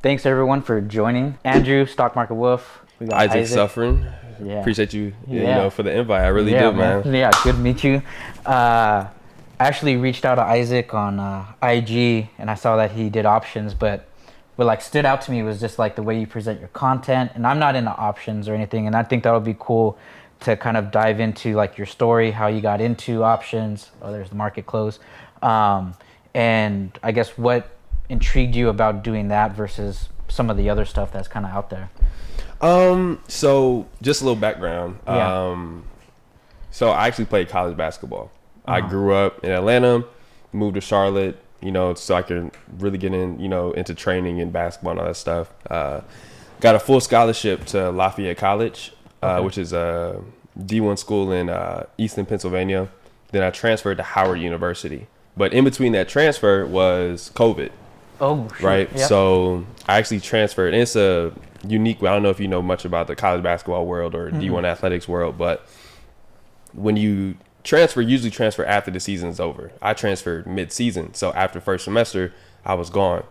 Thanks everyone for joining. Andrew, StockMarketWolf. We got Isaac Suffering. Yeah. Appreciate you, for the invite. I really do, man. Yeah, good to meet you. I actually reached out to Isaac on IG, and I saw that he did options, but what like stood out to me was just like the way you present your content. And I'm not into options or anything, and I think that would be cool to kind of dive into like your story, how you got into options. Oh, there's the market close. And I guess what intrigued you about doing that versus some of the other stuff that's kind of out there? So just a little background. Yeah. So I actually played college basketball. I grew up in Atlanta, moved to Charlotte, so I could really get in, into training and basketball and all that stuff. Got a full scholarship to Lafayette College, which is a D1 school in Easton, Pennsylvania. Then I transferred to Howard University. But in between that transfer was COVID. Oh, sure. Right. Yep. So I actually transferred. And it's a unique, I don't know if you know much about the college basketball world or D1 athletics world, but when you usually transfer after the season's over. I transferred mid-season. So after first semester, I was gone,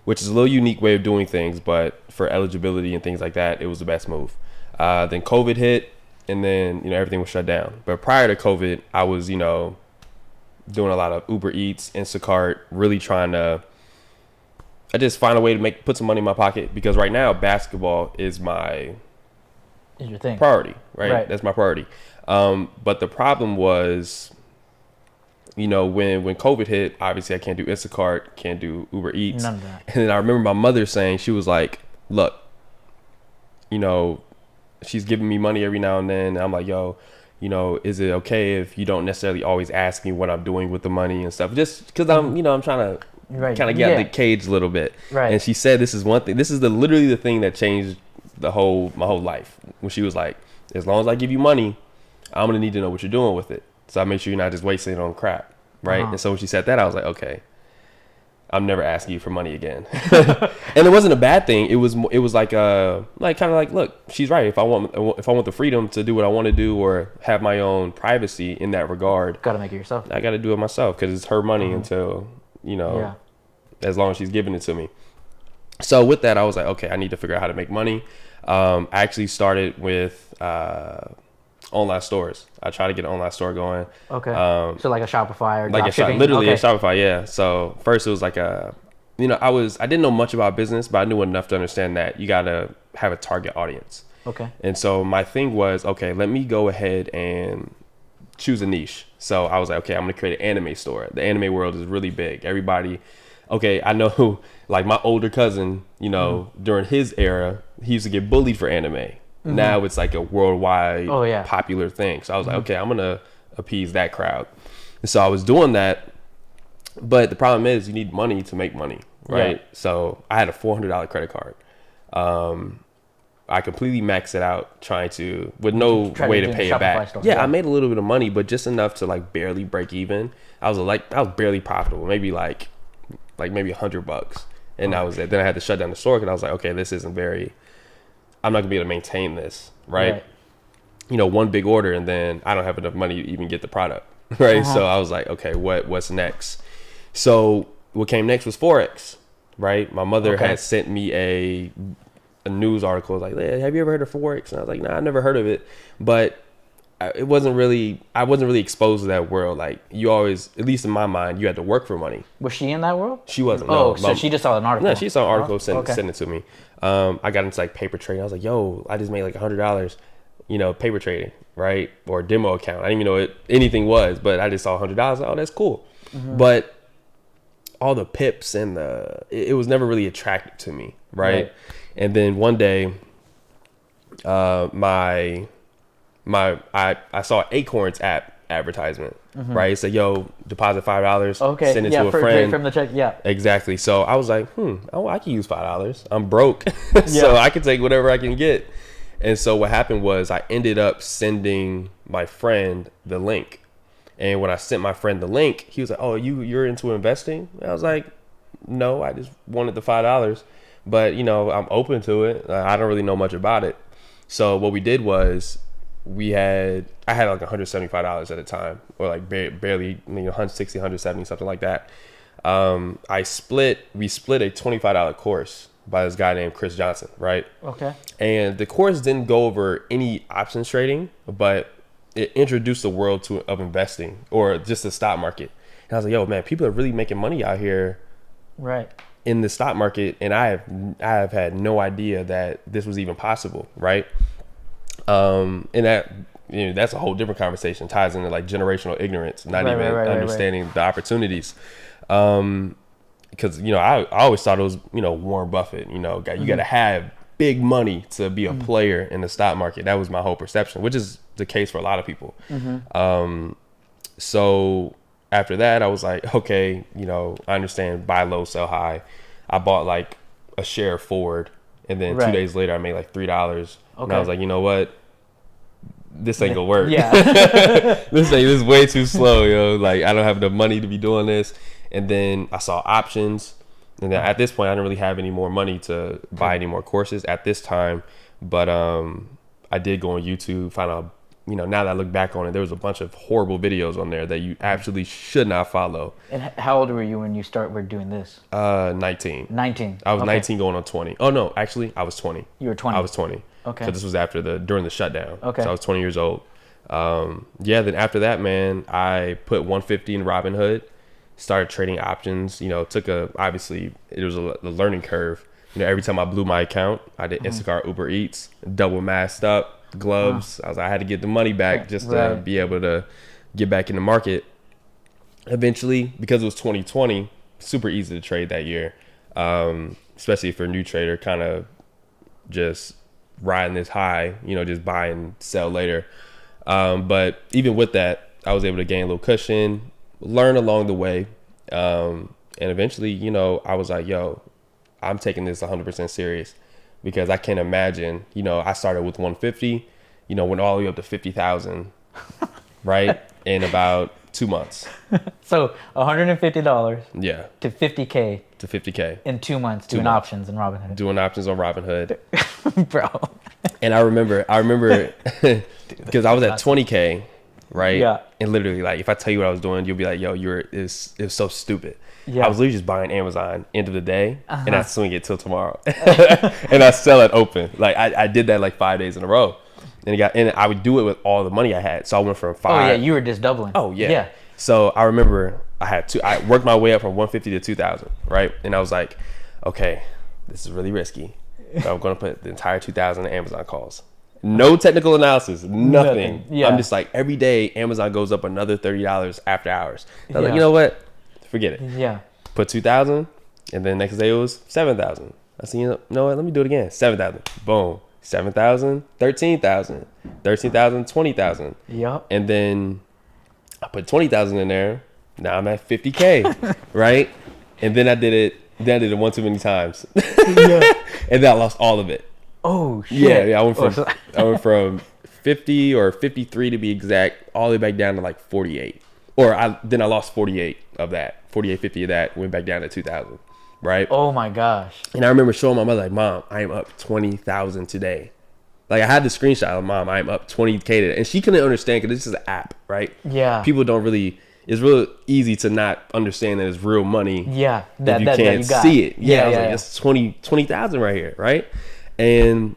which is a little unique way of doing things. But for eligibility and things like that, it was the best move. Then COVID hit, and then, everything was shut down. But prior to COVID, I was, doing a lot of Uber Eats, Instacart, really trying to I just find a way to put some money in my pocket, because right now basketball is your thing. Priority, right? That's my priority. But the problem was, when COVID hit, obviously I can't do Instacart, can't do Uber Eats. None of that. And then I remember my mother saying, she was like, look, she's giving me money every now and then. And I'm like, yo, is it okay if you don't necessarily always ask me what I'm doing with the money and stuff? Just because I'm trying to kind of get out the cage a little bit. Right. And she said, this is one thing. This is literally the thing that changed my whole life. When she was like, as long as I give you money, I'm going to need to know what you're doing with it. So I make sure you're not just wasting it on crap. Right. And so when she said that, I was like, okay, I'm never asking you for money again. And it wasn't a bad thing. It was like look, she's right. If I want the freedom to do what I want to do or have my own privacy in that regard, gotta make it yourself. I got to do it myself, because it's her money until, as long as she's giving it to me. So with that, I was like, okay, I need to figure out how to make money. I actually started with online stores. I tried to get an online store going. Okay. So like a Shopify or like a Shopify, yeah. So first it was like I didn't know much about business, but I knew enough to understand that you gotta have a target audience. Okay. And so my thing was, okay, let me go ahead and choose a niche. So I was like, okay, I'm gonna create an anime store. The anime world is really big. Everybody, okay, I know like my older cousin, during his era, he used to get bullied for anime. Now it's like a worldwide popular thing. So I was like, okay, I'm going to appease that crowd. And so I was doing that. But the problem is you need money to make money, right? Yeah. So I had a $400 credit card. I completely maxed it out with no way to pay it back. Yeah, I made a little bit of money, but just enough to like barely break even. I was barely profitable, maybe like maybe $100. And that was it. Then I had to shut down the store because I was like, okay, this isn't I'm not gonna be able to maintain this, right? One big order and then I don't have enough money to even get the product, right? So I was like, okay, what's next? So what came next was Forex, right? My mother had sent me a news article, like, hey, have you ever heard of Forex? And I was like, nah, I never heard of it. But I wasn't really exposed to that world. Like, you always, at least in my mind, you had to work for money. Was she in that world? She wasn't. Oh, no. So she just saw an article. No, she saw an article, sent it to me. I got into like paper trading. I was like, yo, I just made like $100, paper trading, right? Or a demo account. I didn't even know what anything was, but I just saw $100. Oh, that's cool. But all the pips and it was never really attractive to me, right? And then one day, I saw Acorns app advertisement, right? It said, yo, deposit $5, send it to a friend. From the check, Exactly. So I was like, I can use $5. I'm broke. So I can take whatever I can get. And so what happened was I ended up sending my friend the link. And when I sent my friend the link, he was like, oh, you're into investing? And I was like, no, I just wanted the $5. But, I'm open to it. I don't really know much about it. So what we did was I had like $175 at a time, or like barely, 160, 170, something like that. We split a $25 course, by this guy named Chris Johnson, right? Okay. And the course didn't go over any options trading, but it introduced the world of investing or just the stock market. And I was like, yo, man, people are really making money out here, right, in the stock market, and I have had no idea that this was even possible, right? And that, that's a whole different conversation. Ties into like generational ignorance, not even understanding the opportunities. Because I always thought it was Warren Buffett. You got to have big money to be a player in the stock market. That was my whole perception, which is the case for a lot of people. So after that, I was like, okay, I understand buy low, sell high. I bought like a share of Ford, and then 2 days later, I made like $3. And I was like, you know what? This ain't gonna work. Yeah. This is way too slow, yo. Like, I don't have enough money to be doing this. And then I saw options. And then at this point, I didn't really have any more money to buy any more courses at this time. But I did go on YouTube, find out, now that I look back on it, there was a bunch of horrible videos on there that you absolutely should not follow. And how old were you when you were doing this? 19. 19. I was 19 going on 20. Oh, no, actually, I was 20. You were 20? I was 20. Okay. So this was during the shutdown. Okay. So I was 20 years old. Then after that, man, I put 150 in Robinhood, started trading options. Obviously it was a learning curve. Every time I blew my account, I did Instacart, Uber Eats, double masked up, gloves. I had to get the money back just to be able to get back in the market. Eventually, because it was 2020, super easy to trade that year, especially if you're a new trader, kind of just riding this high, just buy and sell later. But even with that, I was able to gain a little cushion, learn along the way. And eventually, I was like, yo, I'm taking this 100% serious, because I can't imagine, I started with 150, went all the way up to 50,000, right? In about 2 months. So $150. Yeah. To 50K. To 50K. In 2 months, doing options in Robinhood. Doing options on Robinhood. Bro. And I remember because I was at 20K, right? Yeah. And literally, like, if I tell you what I was doing, you'll be like, yo, it was so stupid. Yeah. I was literally just buying Amazon end of the day, and I swing it till tomorrow. And I sell it open. Like, I did that like 5 days in a row. And I would do it with all the money I had. So I went from 5. Oh, yeah, you were just doubling. Oh, yeah. Yeah. So I remember I worked my way up from 150 to 2,000, right? And I was like, okay, this is really risky. So I'm going to put the entire 2,000 in Amazon calls. No technical analysis, nothing. Yeah. I'm just like, every day Amazon goes up another $30 after hours. So I was like, you know what? Forget it. Yeah. Put 2,000, and then next day it was 7,000. I said, you know what? Let me do it again. 7,000. Boom. 7,000, 13,000, 13,000, 20,000. Yep. And then I put 20,000 in there. Now I'm at 50K, right? And then I did it one too many times. Yeah. And then I lost all of it. Oh shit. Yeah. I went from 50 or 53 to be exact, all the way back down to like 48. Then I lost 48 of that. 48, 50 of that, went back down to 2,000. Right? Oh my gosh. And I remember showing my mother, like, Mom, I am up 20,000 today. Like, I had the screenshot of, Mom, I am up 20K today. And she couldn't understand, because this is an app, right? Yeah. People don't really, it's real easy to not understand that it's real money. Yeah. If you can't see it. Yeah. I was like, it's 20,000 right here, right? And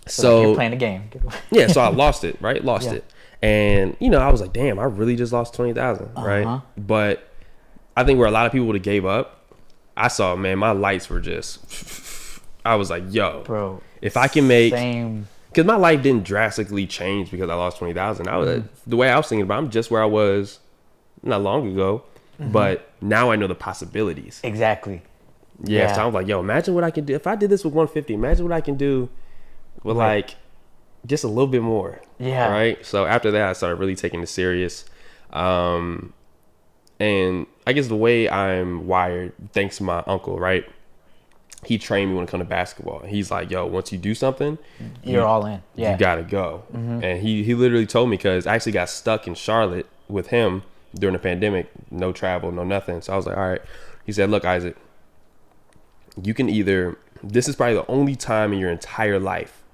so like you're playing a game. Yeah, so I lost it, right? Lost it. And, I was like, damn, I really just lost 20,000, right? But I think where a lot of people would have gave up, I saw, man, my lights were just, I was like, yo, bro, if I can make, because my life didn't drastically change because I lost 20,000. The way I was thinking about, I'm just where I was not long ago, but now I know the possibilities. Exactly. Yeah. So I was like, yo, imagine what I can do. If I did this with 150, imagine what I can do with like just a little bit more. Yeah. Right. So after that, I started really taking it serious. And I guess the way I'm wired, thanks to my uncle, right? He trained me when it comes to basketball. He's like, yo, once you do something, you're all in. Yeah. You got to go. And he literally told me, because I actually got stuck in Charlotte with him during the pandemic. No travel, no nothing. So I was like, all right. He said, look, Isaac, you can this is probably the only time in your entire life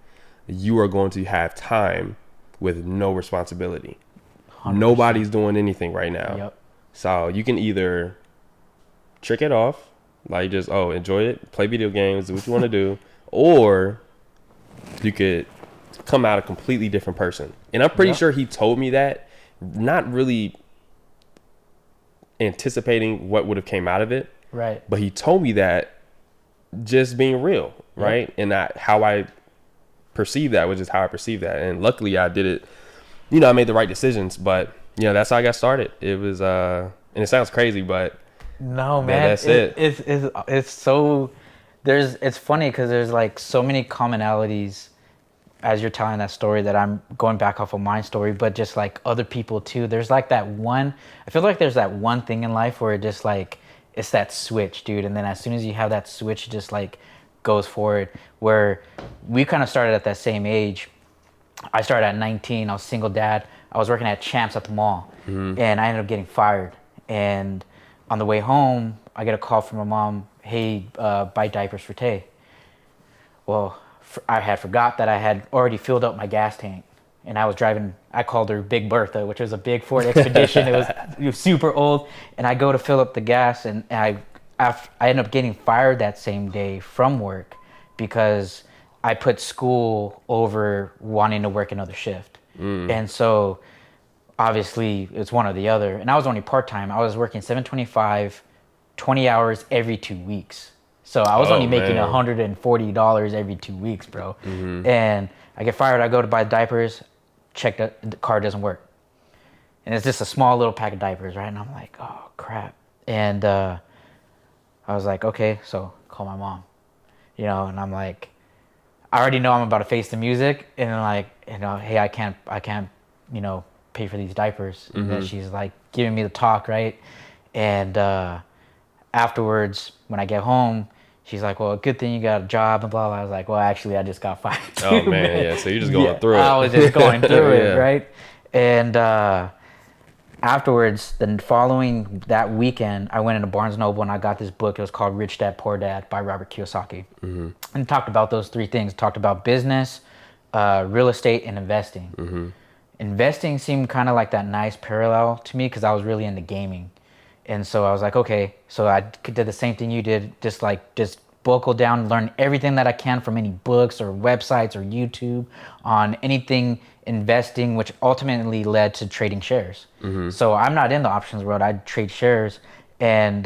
you are going to have time with no responsibility. 100%. Nobody's doing anything right now. Yep. So you can either trick it off Like just enjoy it, play video games, do what you want to do, or you could come out a completely different person. And I'm pretty sure he told me that, not really anticipating what would have came out of it. Right. But he told me that just being real, right? And how I perceive that was just how I perceive that. And luckily I did it, I made the right decisions, but that's how I got started. It was and it sounds crazy, but no, man, that's it. It's so it's funny because there's like so many commonalities as you're telling that story that I'm going back off of my story, but just like other people too. There's like that one, I feel like there's that one thing in life where it just like, it's that switch, dude. And then as soon as you have that switch, it just like goes forward, where we kind of started at that same age. I started at 19, I was a single dad. I was working at Champs at the mall, and I ended up getting fired. And on the way home, I get a call from my mom, hey, buy diapers for Tay. Well, I had forgot that I had already filled up my gas tank, and I was driving, I called her Big Bertha, which was a big Ford Expedition. It was super old, and I go to fill up the gas, and I ended up getting fired that same day from work because I put school over wanting to work another shift. And so obviously it's one or the other, and I was only part-time. I was working 725, 20 hours every 2 weeks. So I was only making $140 every 2 weeks, bro. And I get fired. I go to buy diapers, check the car doesn't work. And it's just a small little pack of diapers, right? And I'm like, oh, crap. And I was like, okay, so call my mom. And I'm like, I already know I'm about to face the music. And like, hey, I can't, pay for these diapers. And then she's like giving me the talk, right? And afterwards, when I get home, she's like, well, good thing you got a job and blah, blah. I was like, well, actually, I just got fired too, oh, man, yeah. So you're just going through it. I was just going through it, right? And afterwards, that weekend, I went into Barnes & Noble and I got this book. It was called Rich Dad, Poor Dad by Robert Kiyosaki. And it talked about those three things. It talked about business, real estate, and investing. Investing seemed kind of like that nice parallel to me because I was really into gaming. And so I was like, okay, so I did the same thing you did, just buckle down, learn everything that I can from any books or websites or YouTube on anything investing, which ultimately led to trading shares. So I'm not in the options world. I trade shares and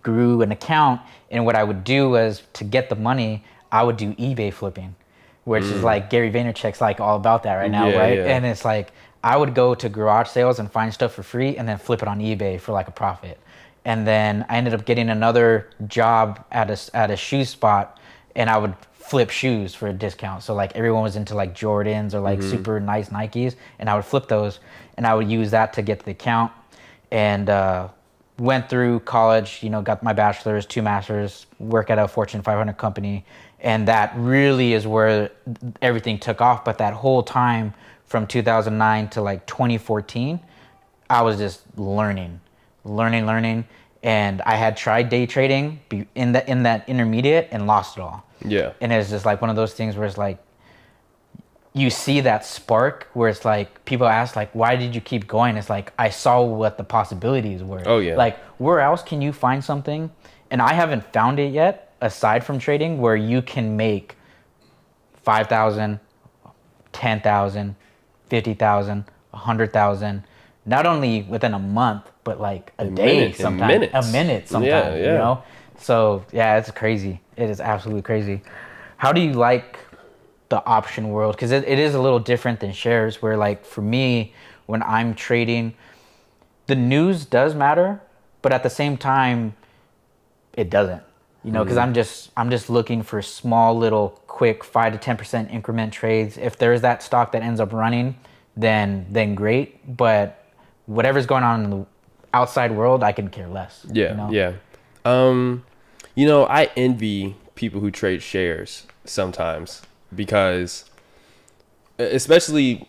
grew an account. And what I would do was, to get the money, I would do eBay flipping, which is like Gary Vaynerchuk's like all about that right now, right? And it's like, I would go to garage sales and find stuff for free and then flip it on eBay for like a profit. And then I ended up getting another job at a shoe spot, and I would flip shoes for a discount. So like everyone was into like Jordans or like super nice Nikes, and I would flip those and I would use that to get the account. And went through college, got my bachelor's, 2 masters, work at a Fortune 500 company. And that really is where everything took off. But that whole time from 2009 to like 2014, I was just learning. And I had tried day trading in that intermediate and lost it all. Yeah. And it's just like one of those things where it's like, you see that spark where it's like, people ask like, why did you keep going? It's like, I saw what the possibilities were. Oh yeah. Like, where else can you find something? And I haven't found it yet, aside from trading, where you can make 5,000, 10,000, 50,000, 100,000, not only within a month, but like a day sometimes, a minute sometimes, yeah. So yeah, it's crazy. It is absolutely crazy. How do you like the option world? Because it is a little different than shares, where like for me, when I'm trading, the news does matter, but at the same time, it doesn't. Because I'm just looking for small, little, quick 5 to 10% increment trades. If there's that stock that ends up running, then great. But whatever's going on in the outside world, I can care less. Yeah. I envy people who trade shares sometimes, because especially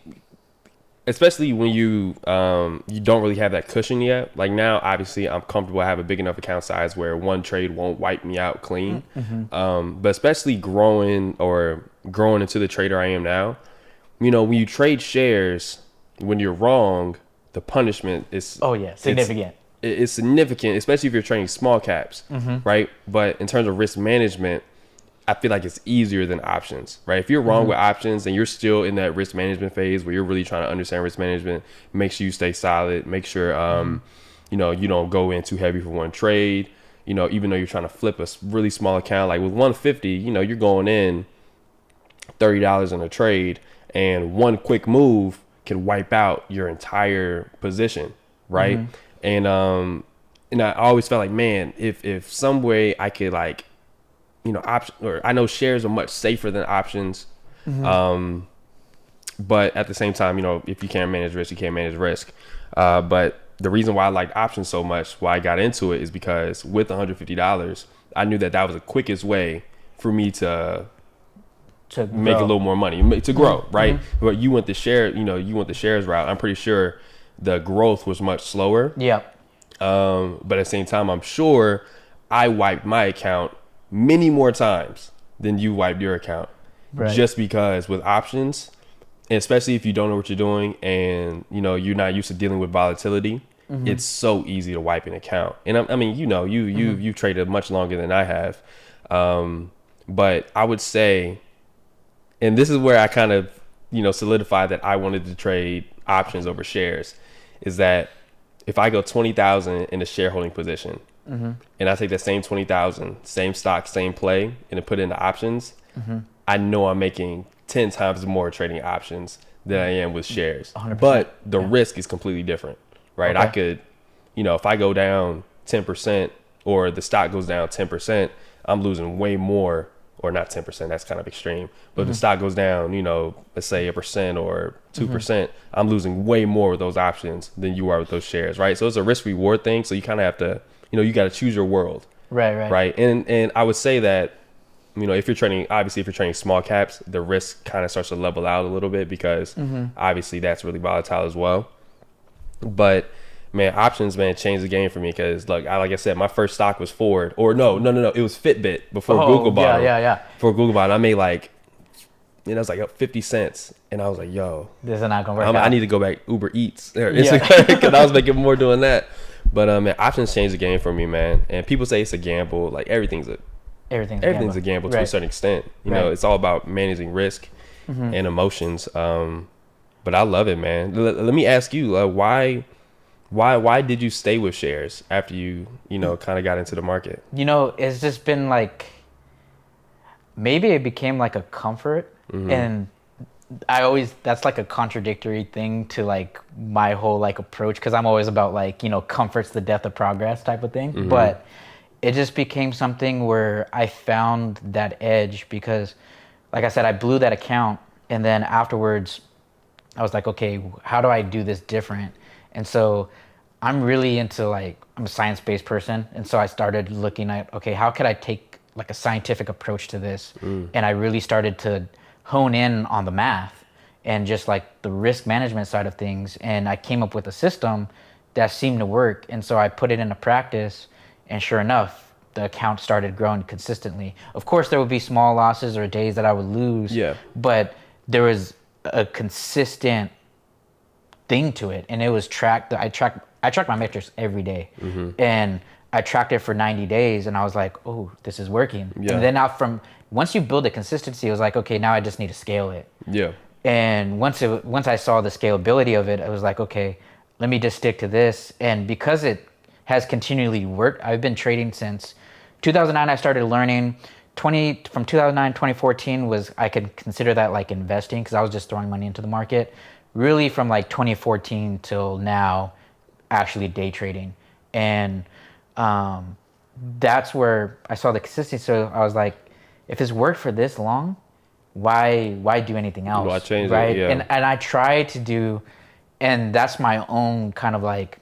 when you don't really have that cushion yet. Like now, obviously, I'm comfortable. I have a big enough account size where one trade won't wipe me out clean. But especially growing into the trader I am now, when you trade shares, when you're wrong, the punishment is significant. it's significant, especially if you're trading small caps, right? But in terms of risk management, I feel like it's easier than options, right? If you're wrong with options and you're still in that risk management phase where you're really trying to understand risk management, make sure you stay solid, make sure, you know, you don't go in too heavy for one trade, you know, even though you're trying to flip a really small account, like with 150, you know, you're going in $30 in a trade, and one quick move can wipe out your entire position, right? And I always felt like, man, if some way I could, like, you know, or I know shares are much safer than options, but at the same time, you know, if you can't manage risk, you can't manage risk. But the reason why I liked options so much, why I got into it, is because with $150, I knew that was the quickest way for me to make a little more money, to grow, right? But you went the shares route. I'm pretty sure the growth was much slower. Yeah. But at the same time, I'm sure I wiped my account many more times than you wiped your account, just because with options, and especially if you don't know what you're doing and, you know, you're not used to dealing with volatility, it's so easy to wipe an account. And I mean, you know, you've traded much longer than I have. But I would say, and this is where I kind of, you know, solidified that I wanted to trade options over shares, is that if I go 20,000 in a shareholding position, and I take that same 20,000, same stock, same play, and put it into options, I know I'm making 10 times more trading options than I am with shares. 100%. But the risk is completely different, right? I could, you know, if I go down 10% or the stock goes down 10%, I'm losing way more. Or not 10%, that's kind of extreme. But if the stock goes down, you know, let's say 1% or 2%, I'm losing way more with those options than you are with those shares, right? So it's a risk reward thing. So you kind of have to, you know, you got to choose your world. Right. And I would say that, you know, if you're trading small caps, the risk kind of starts to level out a little bit, because obviously that's really volatile as well. But man, options, man, changed the game for me, because like I said, my first stock was Ford, or no, it was Fitbit before Google bought it. Before Google bought it, I made like, you know, it was like 50 cents, and I was like, yo, this is not gonna work out. I need to go back Uber Eats or Instagram, because I was making more doing that. But man, options changed the game for me, man. And people say it's a gamble. Like everything's a gamble to a certain extent. You know, it's all about managing risk and emotions. But I love it, man. Let me ask you, why did you stay with shares after you know, kind of got into the market? You know, it's just been like, maybe it became like a comfort, and that's like a contradictory thing to like my whole like approach, because I'm always about like, you know, comfort's the death of progress type of thing. But it just became something where I found that edge, because like I said, I blew that account, and then afterwards I was like, okay, how do I do this different? And so I'm really into, like, I'm a science-based person. And so I started looking at, okay, how could I take like a scientific approach to this? And I really started to hone in on the math and just like the risk management side of things. And I came up with a system that seemed to work. And so I put it into practice, and sure enough, the account started growing consistently. Of course, there would be small losses or days that I would lose, but there was a consistent thing to it, and it was tracked. I tracked my metrics every day, and I tracked it for 90 days, and I was like, oh, this is working. And then once you build a consistency, it was like, okay, now I just need to scale it. And once I saw the scalability of it, I was like, okay, let me just stick to this. And because it has continually worked, I've been trading since 2009. I started learning. From 2009, 2014 I could consider that like investing, because I was just throwing money into the market. Really from like 2014 till now, actually day trading. And that's where I saw the consistency. So I was like, if it's worked for this long, why do anything else? Why change right? it? Yeah. And I try to do, and that's my own kind of like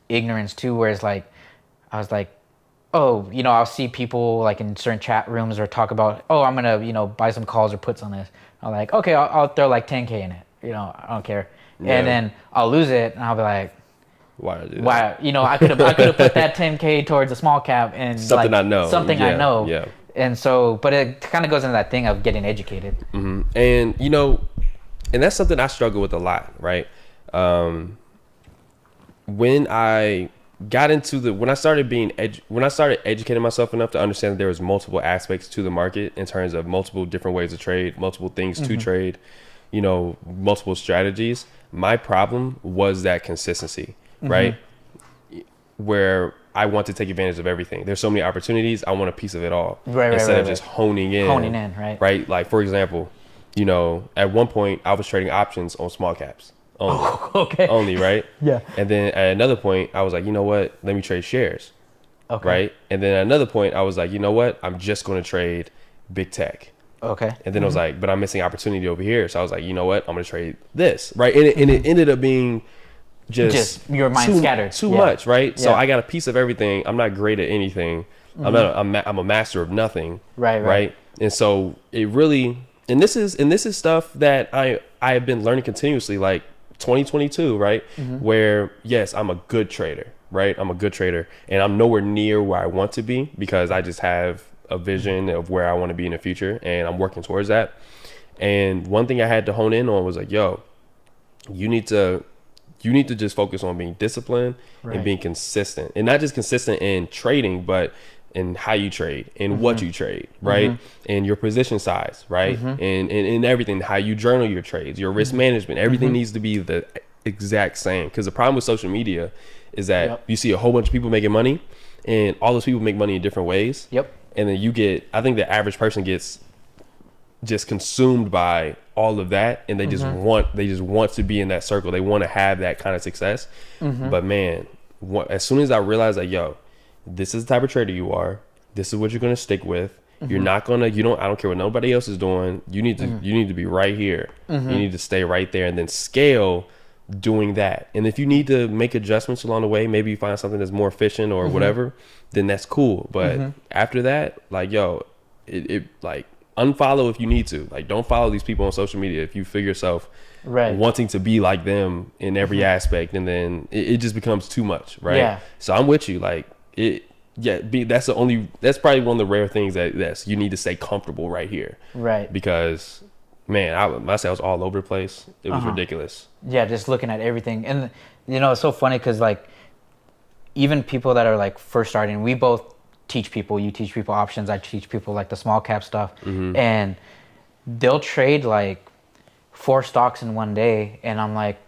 ignorance too, where it's like, I was like, oh, you know, I'll see people like in certain chat rooms or talk about, oh, I'm gonna, you know, buy some calls or puts on this. I'm like, okay, I'll throw like 10K in it. You know, I don't care. And then I'll lose it, and I'll be like, why did I do that? Why? You know, I could have put that 10K towards a small cap and something like, I know. I know. And so, but it kind of goes into that thing of getting educated. And you know, and that's something I struggle with a lot, right? When I got into when I started educating myself enough to understand that there was multiple aspects to the market in terms of multiple different ways to trade, multiple things to trade, multiple strategies. My problem was that consistency, right? Where I want to take advantage of everything. There's so many opportunities. I want a piece of it all. Instead of just honing in, right? Right. Like, for example, at one point I was trading options on small caps. Only, right? Yeah. And then at another point, I was like, you know what? Let me trade shares. Okay. Right. And then at another point, I was like, you know what? I'm just going to trade big tech. Okay. And then I was like, but I'm missing opportunity over here. So I was like, you know what? I'm going to trade this. Right. And it ended up being just your mind scattered too much. Right. So I got a piece of everything. I'm not great at anything. I'm a master of nothing. Right. And so it really, and this is stuff that I have been learning continuously, like 2022, right? Where, yes, I'm a good trader, right? I'm a good trader, and I'm nowhere near where I want to be because I just have a vision of where I want to be in the future, and I'm working towards that. And one thing I had to hone in on was like, yo, you need to just focus on being disciplined and being consistent, and not just consistent in trading, but in how you trade and what you trade, right? And your position size, right? And everything, how you journal your trades, your risk management, everything needs to be the exact same. Because the problem with social media is that you see a whole bunch of people making money, and all those people make money in different ways. And then I think the average person gets just consumed by all of that, and they just want to be in that circle. They want to have that kind of success. But man, as soon as I realized that, yo, this is the type of trader you are. This is what you're going to stick with. You're not going to, I don't care what nobody else is doing. You need to be right here. You need to stay right there and then scale doing that. And if you need to make adjustments along the way, maybe you find something that's more efficient or whatever, then that's cool. But after that, like, yo, it like unfollow if you need to. Like, don't follow these people on social media if you feel yourself wanting to be like them in every aspect, and then it just becomes too much, right? So I'm with you. Like, that's probably one of the rare things that you need to stay comfortable right here, right? Because man, my sales all over the place. It was ridiculous. Yeah, just looking at everything, and it's so funny because like even people that are like first starting, we both teach people. You teach people options. I teach people like the small cap stuff, and they'll trade like 4 stocks in one day, and I'm like,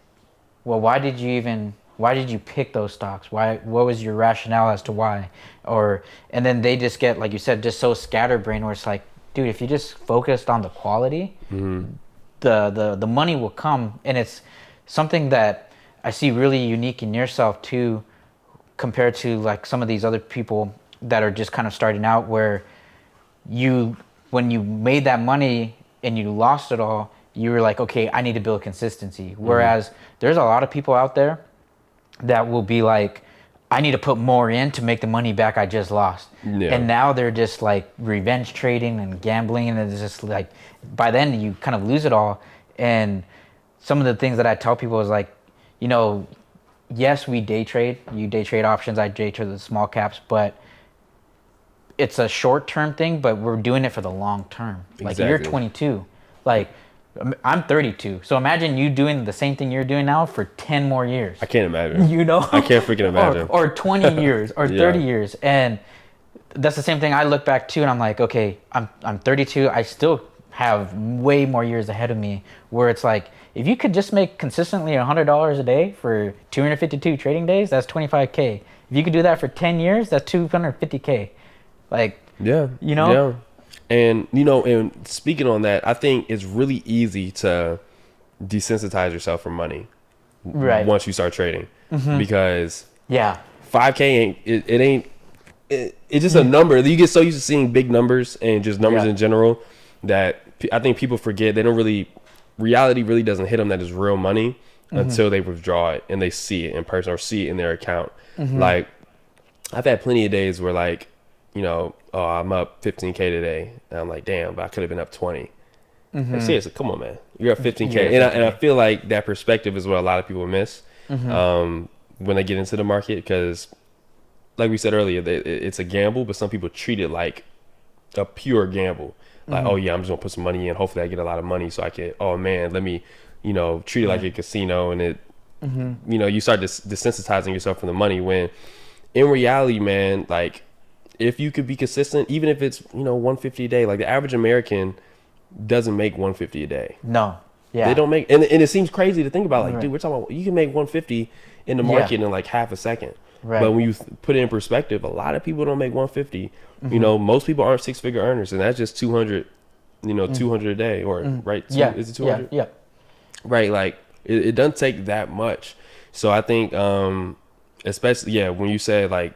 well, why did you pick those stocks? What was your rationale as to why? And then they just get, like you said, just so scatterbrained where it's like, dude, if you just focused on the quality, the money will come. And it's something that I see really unique in yourself too, compared to like some of these other people that are just kind of starting out, where when you made that money and you lost it all, you were like, okay, I need to build consistency. Whereas there's a lot of people out there that will be like, I need to put more in to make the money back I just lost. And now they're just like revenge trading and gambling, and it's just like, by then you kind of lose it all. And some of the things that I tell people is like, yes, we day trade. You day trade options, I day trade the small caps, but it's a short-term thing, but we're doing it for the long term. Like, you're 22. Like, I'm 32. So imagine you doing the same thing you're doing now for 10 more years. I can't imagine. I can't freaking imagine. Or 20 years or 30 years. And that's the same thing I look back to, and I'm like, okay, I'm 32. I still have way more years ahead of me, where it's like, if you could just make consistently $100 a day for 252 trading days, that's 25K. If you could do that for 10 years, that's 250K. Like, Yeah. And, and speaking on that, I think it's really easy to desensitize yourself from money once you start trading, because 5K it's just a number. You get so used to seeing big numbers and just numbers in general that I think people forget. Reality really doesn't hit them that it's real money until they withdraw it and they see it in person or see it in their account. Like, I've had plenty of days where, like, I'm up 15K today, and I'm like, damn, but I could have been up 20. Like, seriously, come on, man, you're up 15K. And I feel like that perspective is what a lot of people miss when they get into the market, because like we said earlier, it's a gamble, but some people treat it like a pure gamble. Like, oh yeah, I'm just gonna put some money in, hopefully I get a lot of money so I can, oh man, let me, treat it like a casino. And you know, you start desensitizing yourself from the money, when in reality, man, like if you could be consistent, even if it's, you know, 150 a day, like the average American doesn't make 150 a day. No. Yeah. They don't make, and it seems crazy to think about, like, dude, we're talking about, you can make 150 in the market in like half a second. Right. But when you put it in perspective, a lot of people don't make 150. You know, most people aren't 6-figure earners, and that's just 200, you know, 200 a day, or right? Is it 200? Yeah. Right. Like it doesn't take that much. So I think, especially, when you said like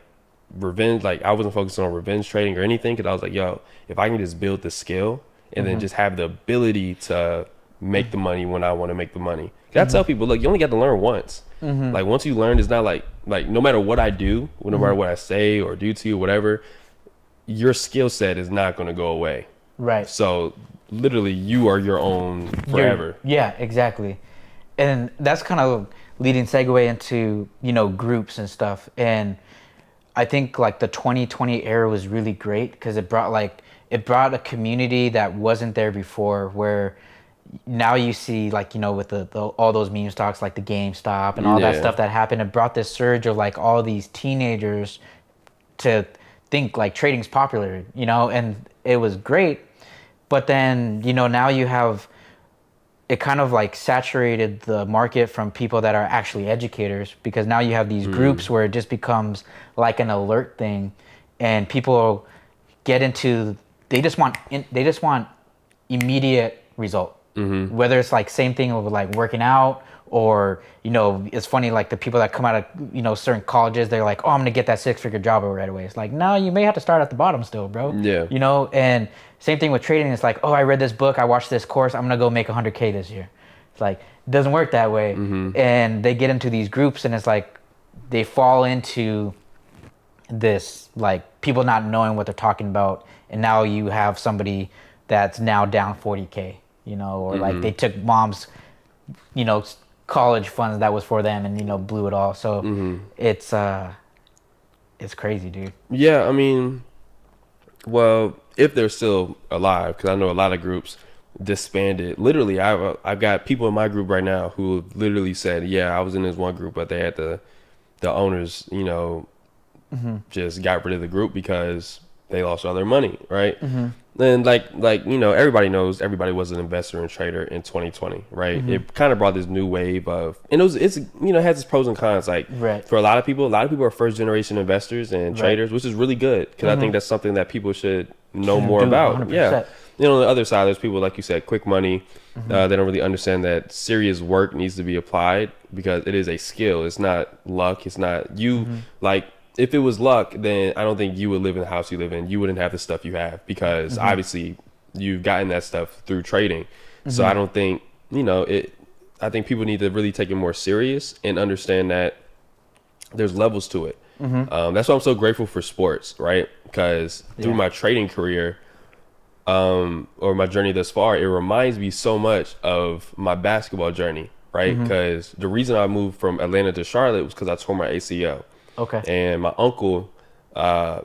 revenge, like I wasn't focused on revenge trading or anything, because I was like, yo, if I can just build the skill and then just have the ability to make the money when I want to make the money. I tell people, look, you only got to learn once. Like once you learn, it's not like no matter what I do, no matter what I say or do to you, whatever, your skill set is not going to go away. Right. So literally you are your own forever. Yeah, exactly. And that's kind of leading segue into, you know, groups and stuff. And I think like the 2020 era was really great because it brought a community that wasn't there before, where now you see, like, you know, with the all those meme stocks like the GameStop and all that stuff that happened, it brought this surge of like all these teenagers to think like trading's popular, you know, and it was great. But then, you know, now you have, it kind of like saturated the market from people that are actually educators, because now you have these groups where it just becomes like an alert thing, and people get into, they just want immediate result. Whether it's like same thing with like working out, or, you know, it's funny, like the people that come out of, you know, certain colleges, they're like, oh, I'm gonna get that 6-figure job right away. It's like, no, you may have to start at the bottom still, bro. Yeah. You know, and same thing with trading. It's like, oh, I read this book, I watched this course, I'm gonna go make 100K this year. It's like, it doesn't work that way. And they get into these groups, and it's like they fall into this, like, people not knowing what they're talking about, and now you have somebody that's now down 40K, you know, or like they took mom's, you know, college funds that was for them, and, you know, blew it all. So it's crazy, dude. Yeah, I mean, well, if they're still alive, because I know a lot of groups disbanded. Literally, I've got people in my group right now who literally said, yeah, I was in this one group, but they had the owners, you know, just got rid of the group because they lost all their money, right? And like you know, everybody knows everybody was an investor and trader in 2020, right? It kind of brought this new wave of, and it's you know, it has its pros and cons. Like for a lot of people are first generation investors and traders, which is really good, because I think that's something that people should know more about. 100%. Yeah. You know, on the other side, there's people, like you said, quick money. They don't really understand that serious work needs to be applied, because it is a skill. It's not luck. It's not you. Like, if it was luck, then I don't think you would live in the house you live in. You wouldn't have the stuff you have, because obviously you've gotten that stuff through trading. So I don't think, you know, I think people need to really take it more serious and understand that there's levels to it. That's why I'm so grateful for sports, right? Because through my trading career, or my journey thus far, it reminds me so much of my basketball journey, right? Because the reason I moved from Atlanta to Charlotte was because I tore my ACL. Okay. And my uncle,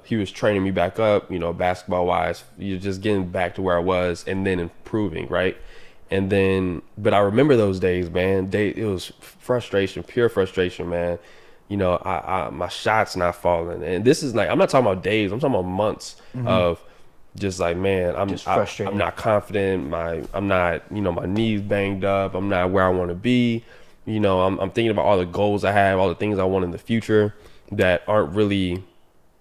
he was training me back up, you know, basketball wise. You're just getting back to where I was, and then improving, right? And then, but I remember those days, man. It was frustration, pure frustration, man. You know, my shots not falling, and this is like, I'm not talking about days. I'm talking about months of just like, man, I'm not confident. I'm not, you know, my knees banged up. I'm not where I want to be. You know, I'm thinking about all the goals I have, all the things I want in the future that aren't really,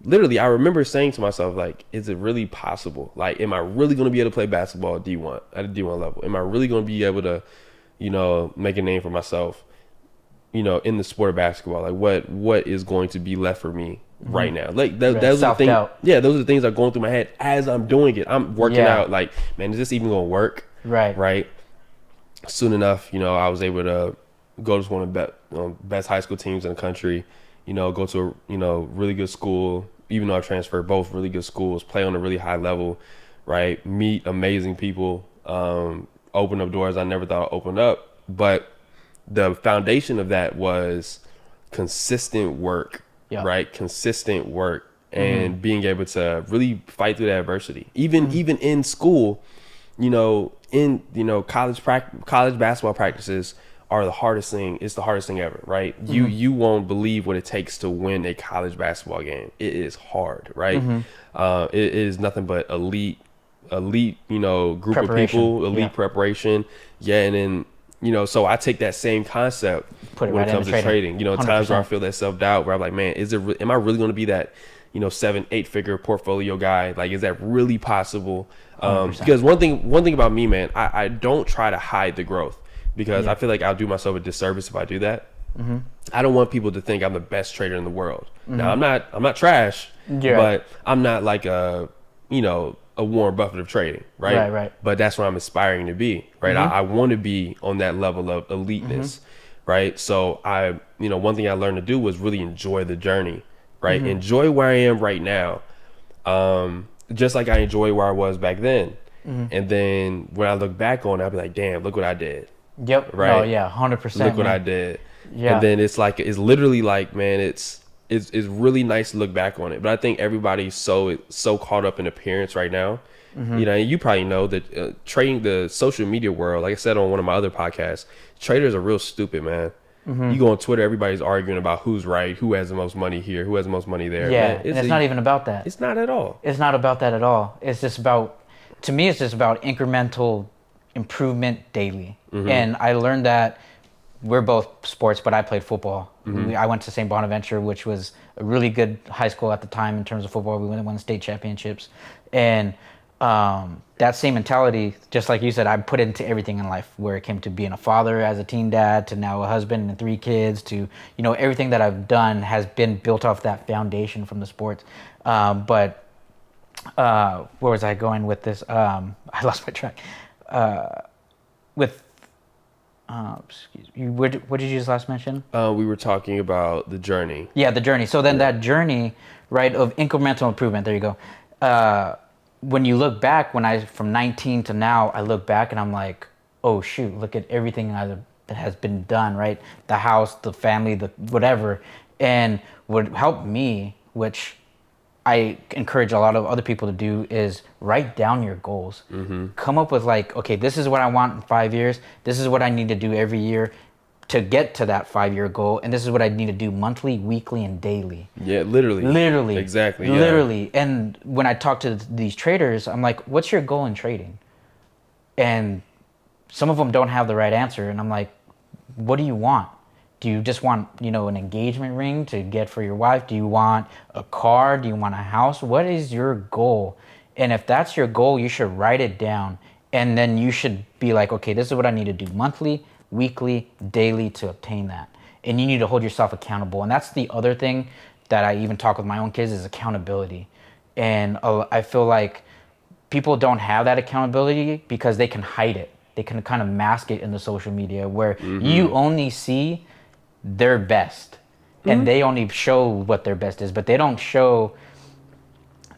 literally, I remember saying to myself, like, is it really possible? Like, am I really going to be able to play basketball at D1 level? Am I really going to be able to, you know, make a name for myself, you know, in the sport of basketball? Like, what is going to be left for me right now? Like, those are the things. Yeah, those are the things that are going through my head as I'm doing it. I'm working out. Like, man, is this even going to work? Right. Soon enough, you know, I was able to go to one of the best high school teams in the country. You know, go to a, you know, really good school, even though I transferred, both really good schools, play on a really high level, right? Meet amazing people, open up doors I never thought I'd open up. But the foundation of that was consistent work, right? Consistent work, and being able to really fight through that adversity. Even in school, you know, in, you know, college basketball practices are the hardest thing. It's the hardest thing ever, right? You won't believe what it takes to win a college basketball game. It is hard, right? It is nothing but elite, group of people, elite preparation. Yeah, and then so I take that same concept when it comes to trading. Times where I feel that self-doubt, where I'm like, man, am I really going to be that 7-8 figure portfolio guy? Like, is that really possible? Because one thing about me, man, I don't try to hide the growth, because I feel like I'll do myself a disservice if I do that. I don't want people to think I'm the best trader in the world. Now, I'm not trash, but I'm not like a Warren Buffett of trading, right? Right. But that's what I'm aspiring to be, right? I want to be on that level of eliteness, right? So one thing I learned to do was really enjoy the journey, right? Enjoy where I am right now, just like I enjoy where I was back then. And then when I look back on it, I'll be like, damn, look what I did. Yep. Right. Oh yeah, 100%. Look what I did. Yeah. And then it's literally like, man, it's really nice to look back on it. But I think everybody's so caught up in appearance right now. And you probably know that trading, the social media world, like I said on one of my other podcasts, traders are real stupid, man. You go on Twitter, everybody's arguing about who's right, who has the most money here, who has the most money there. Yeah, man, it's not even about that. It's not at all. It's not about that at all. It's just about, to me, it's just about incremental improvement daily. And I learned that we're both sports, but I played football. I went to St. Bonaventure, which was a really good high school at the time in terms of football. We won state championships. And that same mentality, just like you said, I put into everything in life, where it came to being a father as a teen dad, to now a husband and 3 kids, to, everything that I've done has been built off that foundation from the sports. But where was I going with this? I lost my track. Excuse me, what did you just last mention? We were talking about the journey. Yeah, the journey. So then that journey, right, of incremental improvement, there you go. When you look back, from 19 to now, I look back and I'm like, oh shoot, look at everything that has been done, right? The house, the family, the whatever. And what helped me, which I encourage a lot of other people to do, is write down your goals. Come up with like, okay, this is what I want in 5 years. This is what I need to do every year to get to that 5-year goal. And this is what I need to do monthly, weekly, and daily. Yeah, literally. Exactly. Yeah. Literally. And when I talk to these traders, I'm like, what's your goal in trading? And some of them don't have the right answer. And I'm like, what do you want? Do you just want, an engagement ring to get for your wife? Do you want a car? Do you want a house? What is your goal? And if that's your goal, you should write it down. And then you should be like, okay, this is what I need to do monthly, weekly, daily to obtain that. And you need to hold yourself accountable. And that's the other thing that I even talk with my own kids, is accountability. And I feel like people don't have that accountability because they can hide it. They can kind of mask it in the social media, where you only see their best, and they only show what their best is, but they don't show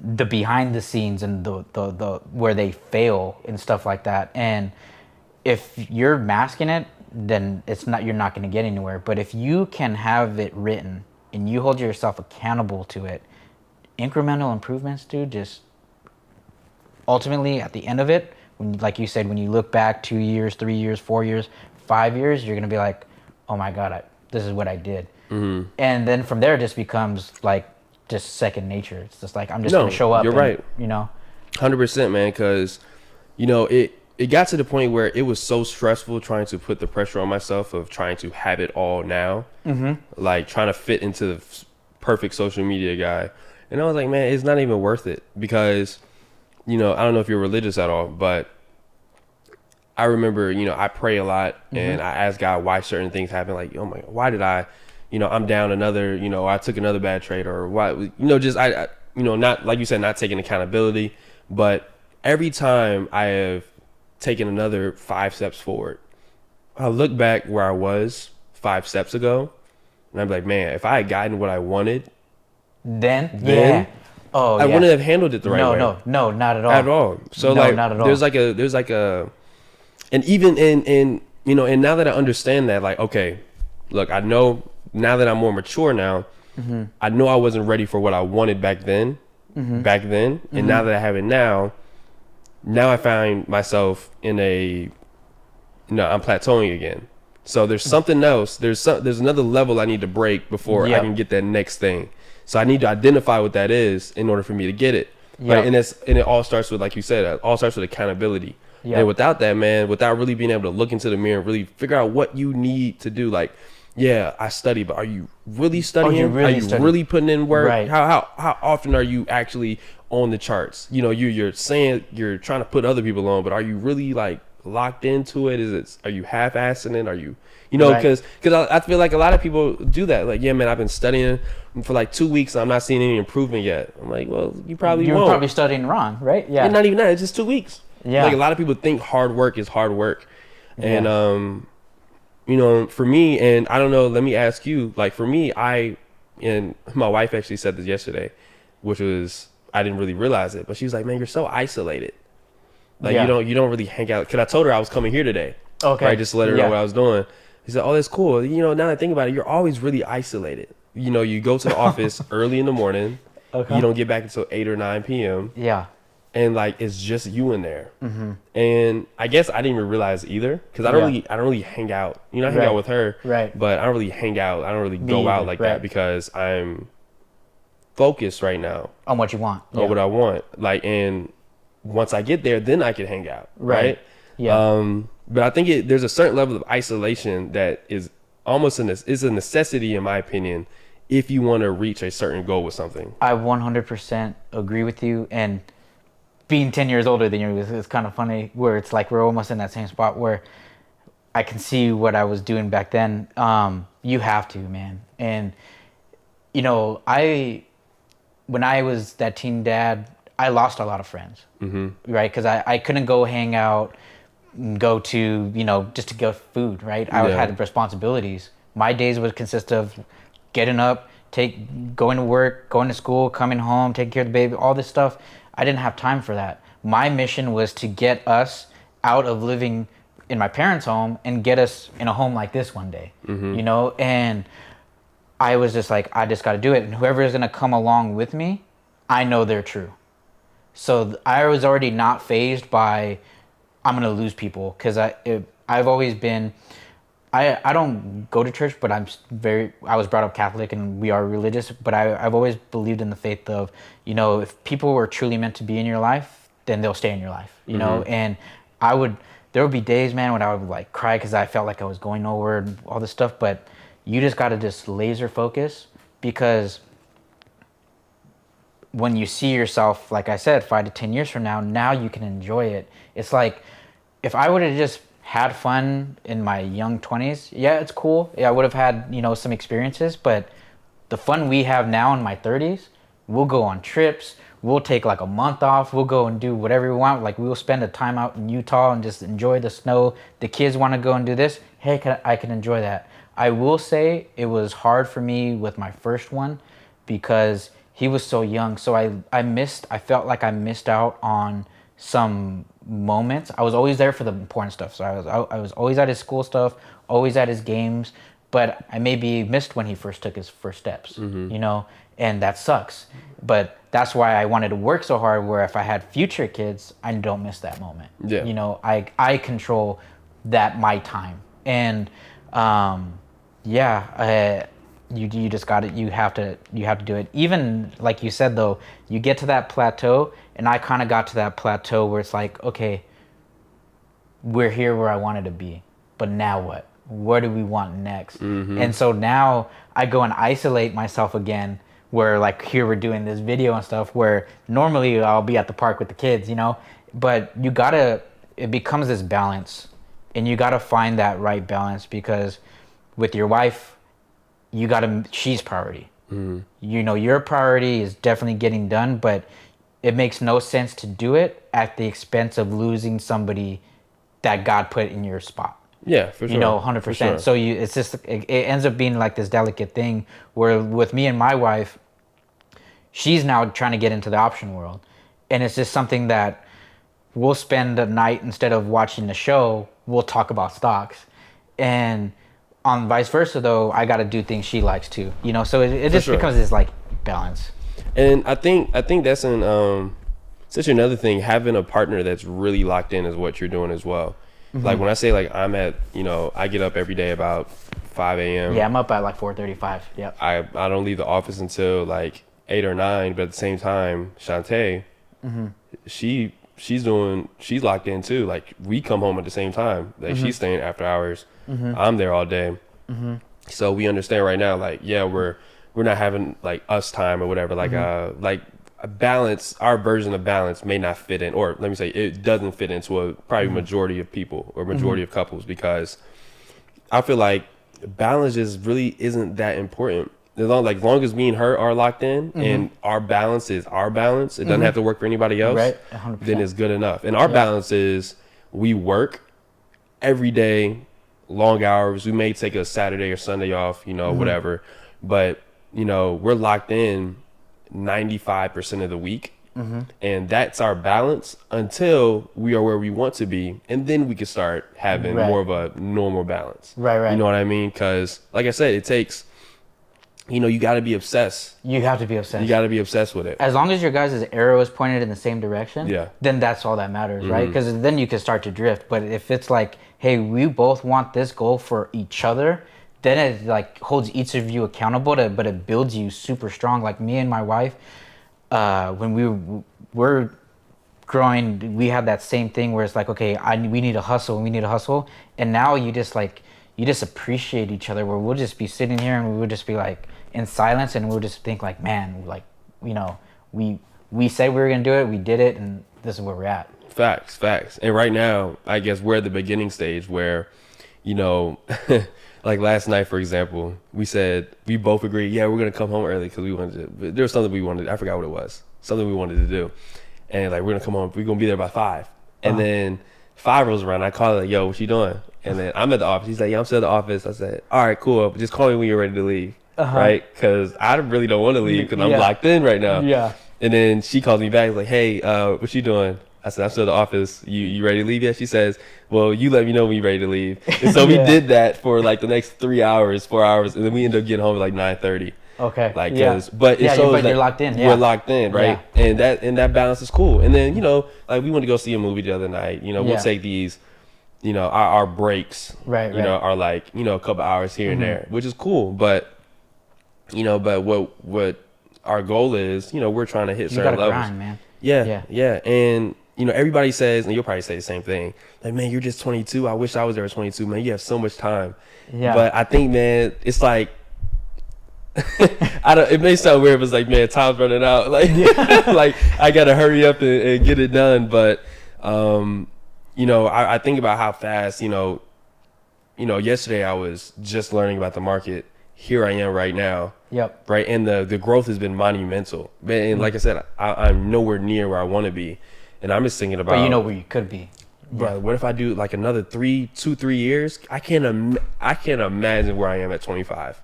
the behind the scenes and the where they fail and stuff like that. And if you're masking it, then you're not going to get anywhere. But if you can have it written and you hold yourself accountable to it, incremental improvements, dude, just ultimately at the end of it, like you said, when you look back 2 years, 3 years, 4 years, 5 years, you're going to be like, oh my God, this is what I did. And then from there, it just becomes like just second nature. It's just like, I'm just going to show up. You're right. 100%, man. Because, it got to the point where it was so stressful trying to put the pressure on myself of trying to have it all now. Like trying to fit into the perfect social media guy. And I was like, man, it's not even worth it, because, I don't know if you're religious at all, but I remember, I pray a lot, and I ask God why certain things happen. Like, oh my, why did I, I'm down another, I took another bad trade, or why, just, not, like you said, not taking accountability. But every time I have taken another 5 steps forward, I look back where I was 5 steps ago, and I'm like, man, if I had gotten what I wanted, then yeah. I wouldn't have handled it the right way. No, not at all. At all. So no, like, not at all. there's like a, and even in and now that I understand that, like, okay, look, I know now that I'm more mature now, I know I wasn't ready for what I wanted back then, and now that I have it now I find myself in I'm plateauing again. So there's something else. There's another level I need to break before I can get that next thing. So I need to identify what that is in order for me to get it. Right? And it all starts with, like you said, it all starts with accountability. And without that, man, without really being able to look into the mirror and really figure out what you need to do, like, yeah, I study, but are you really studying? Are you really putting in work? Right. How often are you actually on the charts? You know, you're saying you're trying to put other people on, but are you really like locked into it? Are you half-assing it? Are you, because I feel like a lot of people do that. Like, yeah, man, I've been studying for like 2 weeks and I'm not seeing any improvement yet. I'm like, well, you're probably studying wrong, right? Yeah. And not even that. It's just 2 weeks. Yeah. Like, a lot of people think hard work is hard work. And, for me, and I don't know, let me ask you, like, for me, and my wife actually said this yesterday, which was, I didn't really realize it, but she was like, man, you're so isolated. Like, you don't really hang out. Because I told her I was coming here today. Okay. Right, just to let her know what I was doing. He said, oh, that's cool. Now that I think about it, you're always really isolated. You go to the office early in the morning. Okay. You don't get back until 8 or 9 p.m. Yeah. And like, it's just you in there. Mm-hmm. And I guess I didn't even realize either, because I don't really hang out. I hang out with her, right? But I don't really hang out. I don't really go out like that, because I'm focused right now on what you want, on what I want. Like, and once I get there, then I can hang out, right? Yeah. But I think there's a certain level of isolation that is almost is a necessity, in my opinion, if you want to reach a certain goal with something. I 100% agree with you, and being 10 years older than you is kind of funny, where it's like we're almost in that same spot where I can see what I was doing back then. You have to, man. And, when I was that teen dad, I lost a lot of friends, right? Because I couldn't go hang out, go to, just to get food, right? I had responsibilities. My days would consist of getting up, going to work, going to school, coming home, taking care of the baby, all this stuff. I didn't have time for that. My mission was to get us out of living in my parents' home and get us in a home like this one day, and I was just like, I just got to do it. And whoever is going to come along with me, I know they're true. So I was already not fazed by, I'm going to lose people, because I've always been, I don't go to church, but I was brought up Catholic and we are religious, but I've always believed in the faith of, if people were truly meant to be in your life, then they'll stay in your life, and there would be days, man, when I would like cry because I felt like I was going nowhere and all this stuff, but you just got to just laser focus, because when you see yourself, like I said, 5 to 10 years from now you can enjoy it. It's like, if I would have just had fun in my young 20s, it's cool. I would have had, some experiences, but the fun we have now in my 30s, we'll go on trips, we'll take like a month off, we'll go and do whatever we want. Like, we'll spend a time out in Utah and just enjoy the snow. The kids want to go and do this. Hey, I can enjoy that. I will say it was hard for me with my first one, because he was so young. So I felt like I missed out on some moments. I was always there for the important stuff. So I was always at his school stuff, always at his games, but I maybe missed when he first took his first steps, and that sucks. But that's why I wanted to work so hard, where if I had future kids, I don't miss that moment. Yeah. I control my time. And you just got it. You have to do it. Even like you said, though, you get to that plateau, and I kind of got to that plateau where it's like, okay, we're here where I wanted to be, but now what? What do we want next? And so now I go and isolate myself again, where like here we're doing this video and stuff, where normally I'll be at the park with the kids, but it becomes this balance, and you gotta find that right balance, because with your wife, she's priority. Your priority is definitely getting done, but it makes no sense to do it at the expense of losing somebody that God put in your spot. Yeah, for sure. 100%. For sure. So it's just, it ends up being like this delicate thing where with me and my wife, she's now trying to get into the option world. And it's just something that we'll spend a night, instead of watching the show, we'll talk about stocks. And on vice versa, though, I got to do things she likes too. So it just becomes this like balance. And I think that's such another thing. Having a partner that's really locked in is what you're doing as well. Like when I say like I'm at, I get up every day about 5 a.m. Yeah, I'm up at like 4:35. Yep. I don't leave the office until like 8 or 9, but at the same time, Shantae, she's locked in too. Like we come home at the same time. Like she's staying after hours. I'm there all day. So we understand right now, like, yeah, we're not having like us time or whatever. Like a balance, our version of balance may not fit in, or let me say it doesn't fit into a probably majority of people or majority of couples, because I feel like balance just really isn't that important. As long as me and her are locked in and our balance is our balance, it doesn't have to work for anybody else, right? 100%. Then it's good enough. And our balance is we work every day, long hours. We may take a Saturday or Sunday off, whatever, but we're locked in 95% of the week. And that's our balance until we are where we want to be, and then we can start having more of a normal balance. Right. You know what I mean? Because like I said, it takes, you got to be obsessed. You have to be obsessed. You got to be obsessed with it. As long as your guys' arrow is pointed in the same direction, then that's all that matters, right? Because then you can start to drift. But if it's like, hey, we both want this goal for each other, then it like holds each of you accountable but it builds you super strong. Like me and my wife, when we were growing, we had that same thing where it's like, okay, we need to hustle, and now you just appreciate each other, where we'll just be sitting here and we would just be like in silence, and we'll just think like, man, like, we said we were gonna do it, we did it, and this is where we're at. Facts. And right now, I guess we're at the beginning stage where, like last night, for example, we both agreed, we're going to come home early because there was something we wanted. I forgot what it was. Something we wanted to do. And like, we're going to come home. We're going to be there by 5. And then 5 rolls around. I call her, like, yo, what you doing? And then I'm at the office. He's like, yeah, I'm still at the office. I said, all right, cool. Just call me when you're ready to leave. Right? Because I really don't want to leave because I'm locked in right now. Yeah. And then she calls me back like, hey, what you doing? I said, I'm still at the office. You ready to leave yet? She says, well, you let me know when you're ready to leave. And so we did that for like the next 3 hours, 4 hours. And then we ended up getting home at like 9:30. Okay. Like, but it shows that you're locked in. We're locked in, right? Yeah. And that balance is cool. And then, like we went to go see a movie the other night. We'll take these, our breaks, are like, a couple hours here and there, which is cool. But, but what our goal is, we're trying to hit certain levels. Grind, man. Yeah. And, everybody says, and you'll probably say the same thing, like, man, you're just 22. I wish I was there at 22, man. You have so much time. Yeah. But I think, man, it's like, it may sound weird, but it's like, man, time's running out. Like, like I got to hurry up and get it done. But, I think about how fast, yesterday I was just learning about the market. Here I am right now. Yep. Right. And the growth has been monumental. And like I said, I'm nowhere near where I want to be. And I'm just thinking about. But you know where you could be. Bro, what if I do like another 3 years? I can't imagine where I am at 25.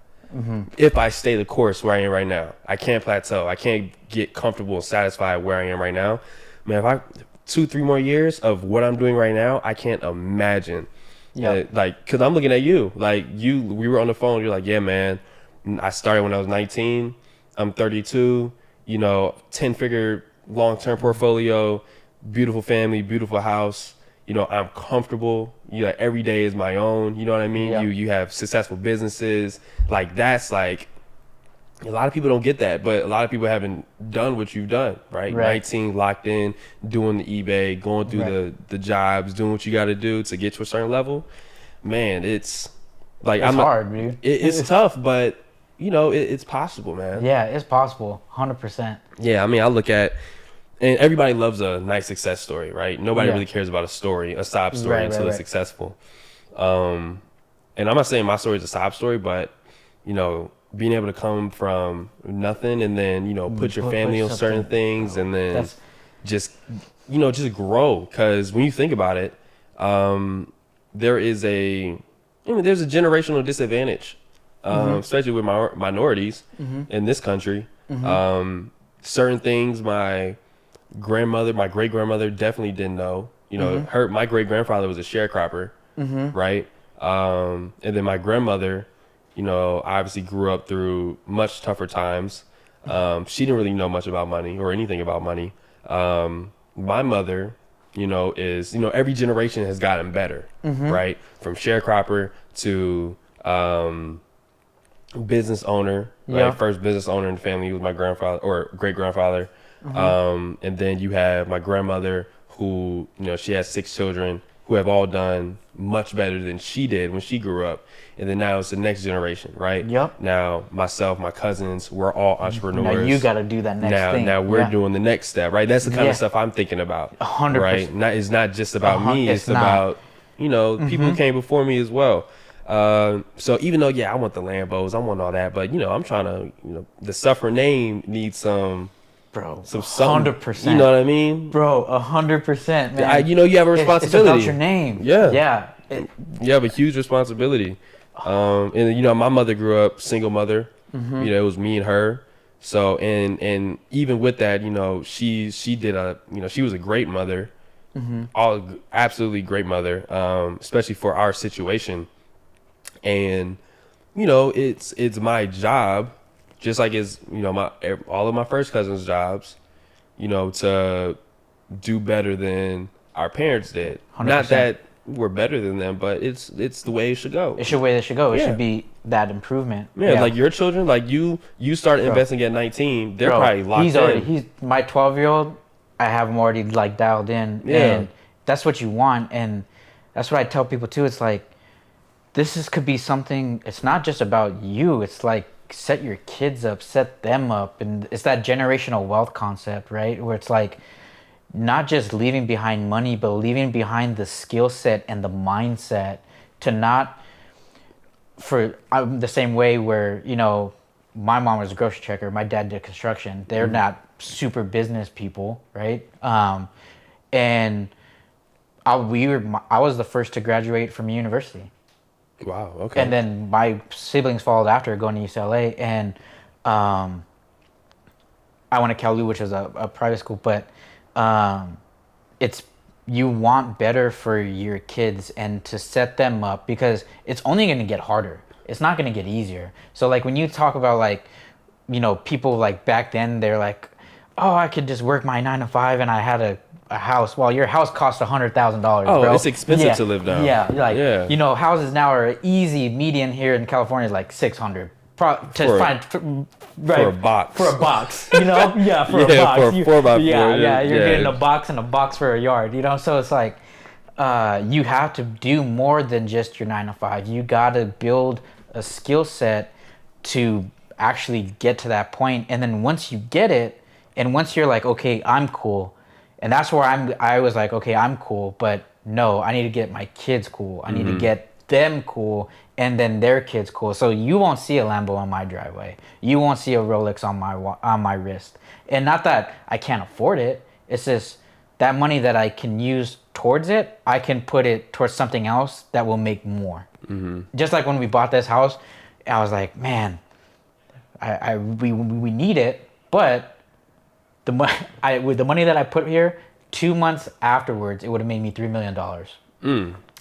If I stay the course where I am right now. I can't plateau. I can't get comfortable and satisfied where I am right now. Man, if I 2-3 more years of what I'm doing right now, I can't imagine. Yeah. Like, cause I'm looking at you. Like we were on the phone. You're like, yeah, man. I started when I was 19. I'm 32. 10-figure long-term portfolio, beautiful family, beautiful house. I'm comfortable. Every day is my own. You know what I mean? Yeah. You have successful businesses. Like that's like a lot of people don't get that, but a lot of people haven't done what you've done, right? 19, locked in, doing the eBay, going through the jobs, doing what you got to do to get to a certain level. Man, it's like it's hard, dude. It's tough, but it's possible, man. Yeah, it's possible, 100%. Yeah, I mean, I look at, and everybody loves a nice success story, right? Nobody really cares about a sob story until it's successful. And I'm not saying my story is a sob story, but being able to come from nothing and then put your family on certain things and then just grow. Because when you think about it, there's a generational disadvantage, especially with minorities in this country. Certain things my great grandmother definitely didn't know. My great grandfather was a sharecropper, right? And then my grandmother, obviously grew up through much tougher times. She didn't really know much about money or anything about money. My mother, is, every generation has gotten better, right? From sharecropper to business owner, right? First business owner in the family was my grandfather or great grandfather. And then you have my grandmother who, she has 6 children who have all done much better than she did when she grew up. And then now it's the next generation, right? Yep. Now myself, my cousins, we're all entrepreneurs. Now you got to do that next thing. Now we're doing the next step, right? That's the kind of stuff I'm thinking about. 100%. Right? It's not just about me. It's about, people who came before me as well. So even though, I want the Lambos, I want all that, but I'm trying to, the Suffer name needs some, bro, some 100%. You know what I mean, bro? 100%, man. You have a responsibility. It's about your name. Yeah. You have a huge responsibility. And my mother grew up single mother. It was me and her. So and even with that, she was a great mother. Absolutely great mother. Especially for our situation. And it's my job, just like it's all of my first cousins' jobs, to do better than our parents did. 100%. Not that we're better than them, but it's the way it should go. It's the way it should go. It should be that improvement. Yeah, like your children, like you start investing at 19, they're probably locked in. He's my 12-year-old. I have him already like dialed in, and that's what you want, and that's what I tell people too. It's like could be something. It's not just about you. It's like set your kids up, set them up, and it's that generational wealth concept, right? Where it's like not just leaving behind money, but leaving behind the skill set and the mindset to not. I'm the same way where my mom was a grocery checker, my dad did construction. They're not super business people, right? And I was the first to graduate from university. Wow. Okay. And then my siblings followed after, going to UCLA, and I went to Cal, which is a private school. But you want better for your kids and to set them up, because it's only going to get harder. It's not going to get easier. So like when you talk about people like back then, they're like, oh, I could just work my 9 to 5 and I had a house. Well, your house costs $100,000. Oh, bro. It's expensive to live now. Yeah, houses now are easy. Median here in California is like $600 for a box. For a box, for a box. For a 4x4. You're getting a box and a box for a yard. So it's like you have to do more than just your 9 to 5. You got to build a skill set to actually get to that point, and then once you get it, and once you're like, okay, I'm cool. And that's where I was like, okay, I'm cool, but no, I need to get my kids cool. I need to get them cool, and then their kids cool. So you won't see a Lambo on my driveway. You won't see a Rolex on my wrist. And not that I can't afford it. It's just that money that I can use towards it, I can put it towards something else that will make more. Just like when we bought this house, I was like, man, we need it, but with the money that I put here, 2 months afterwards, it would have made me $3 million.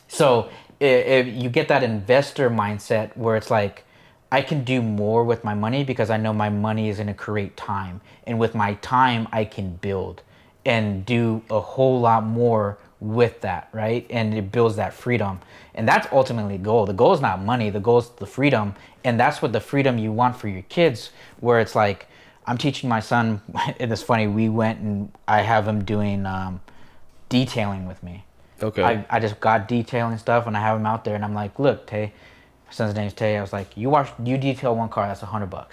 So if you get that investor mindset where it's like, I can do more with my money because I know my money is going to create time. And with my time, I can build and do a whole lot more with that, right? And it builds that freedom. And that's ultimately the goal. The goal is not money. The goal is the freedom. And that's what the freedom you want for your kids, where it's like, I'm teaching my son, and it's funny, we went and I have him doing detailing with me. Okay. I just got detailing stuff and I have him out there and I'm like, look, Tay, my son's name's Tay. I was like, you detail one car, that's $100.